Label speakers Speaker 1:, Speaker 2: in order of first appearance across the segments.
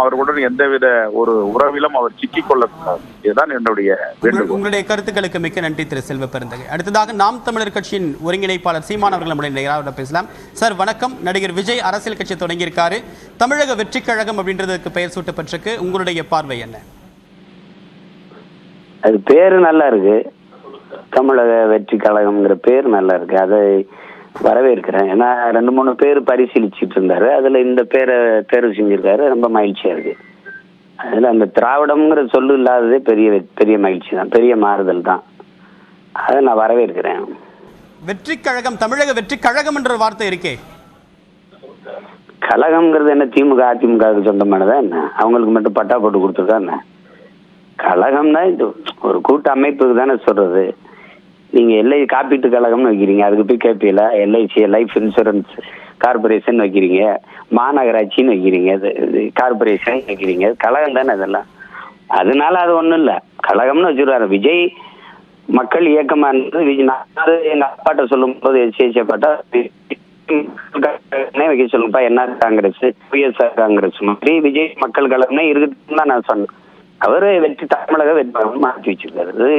Speaker 1: அவர்களுடன் எந்தவித ஒரு உறவிலும் அவர் சிக்கிக் கொள்ளக்கூடாது. இதுதான் என்னுடைய வேண்டுகோள்.
Speaker 2: உங்களுடைய கருத்துக்களுக்கு மிக்க நன்றி திரு செல்வ பெருந்தகை. அடுத்ததாக நாம் தமிழர் கட்சியின் ஒருங்கிணைப்பாளர் சீமான் அவர்கள் நம்முடைய பேசலாம். சார் வணக்கம். நடிகர் விஜய் அரசியல் கட்சி தொடங்கியிருக்காரு. தமிழக வெற்றி கழகம் அப்படின்றதுக்கு பெயர் சூட்டப்பட்டிருக்கு. உங்களுடைய பார்வை என்ன?
Speaker 3: அது பேரு நல்லா இருக்கு. தமிழக வெற்றி கழகம்ங்கிற பேர் நல்லா இருக்கு. அதை வரவேற்கிறேன். ஏன்னா 2-3 பேர் பரிசீலிச்சுட்டு இருந்தாரு. அதுல இந்த பேரை தேர்வு செஞ்சிருக்காரு. ரொம்ப மகிழ்ச்சியா இருக்கு. அதுல அந்த திராவிடம்ங்கிற சொல்லு இல்லாததே பெரிய பெரிய மகிழ்ச்சி தான், பெரிய மாறுதல் தான். அதை நான் வரவேற்கிறேன்.
Speaker 2: வெற்றி கழகம், தமிழக வெற்றி கழகம் என்ற வார்த்தை இருக்கே.
Speaker 3: கழகம்ங்கிறது என்ன திமுக அதிமுகவுக்கு சொந்தமானதா என்ன? அவங்களுக்கு மட்டும் பட்டா போட்டு கொடுத்துருக்கா என்ன? கழகம்னா இது ஒரு கூட்ட அமைப்புக்கு தானே சொல்றது. நீங்க எல்ஐ காப்பீட்டு கழகம்னு வைக்கிறீங்க, அதுக்கு போய் கேட்பீல. எல்ஐசி லைஃப் இன்சூரன்ஸ் கார்பரேஷன் வைக்கிறீங்க, மாநகராட்சின்னு வைக்கிறீங்க, கார்பரேஷன் வைக்கிறீங்க. கழகம் தானே இதெல்லாம். அதனால அது ஒண்ணும் இல்லை. கழகம்னு வச்சுருவாரு. விஜய் மக்கள் இயக்கமா இருந்தது. எங்க அப்பாட்ட சொல்லும் போது எஸ்ஏபாட்டா வைக்க சொல்லுப்பா, என்ன காங்கிரஸ் பிஎஸ்ஆர் காங்கிரஸ் மாதிரி விஜய் மக்கள் கழகம்னே இருக்குன்னு தான் நான் சொன்னேன். அவரு வெற்றி தமிழக வெற்றி மாற்றி வச்சிருக்காரு.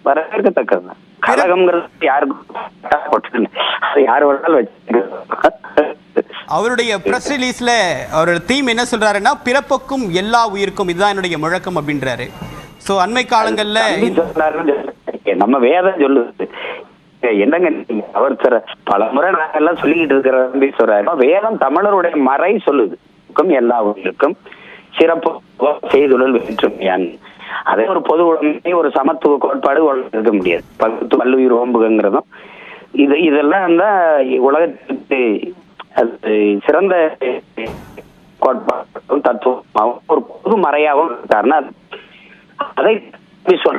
Speaker 3: வரவேற்கத்தக்கது. கழகம்ங்கிறது யாருக்கும் யாரு வேணாலும்
Speaker 2: அவருடைய பிரஸ் ரிலீஸ்ல அவரோட தீம் என்ன சொல்றாருன்னா, பிறப்புக்கும் எல்லா உயிருக்கும் இதுதான் என்னுடைய முழக்கம் அப்படின்றாரு. சோ அண்மை காலங்கள்ல
Speaker 3: நம்ம வேதம் சொல்லுது என்னங்க, அவர் பல முறை நாங்க எல்லாம் சொல்லிக்கிட்டு இருக்கிற சொல்றாரு. வேதம் தமிழருடைய மறை சொல்லுது, எல்லா உயிருக்கும் சிறப்பு செய்துள்ளல் வேற்றுமையான். அதே ஒரு பொது உடைமை, ஒரு சமத்துவ கோட்பாடு இருக்க முடியாது. பல்லுயிர் ஓம்புகிறதும் இதெல்லாம் தான் உலகத்துக்கு அது சிறந்த கோட்பாடும் தத்துவமாகவும் ஒரு பொது மறையாகவும் இருக்காருன்னா அதை சொல்ற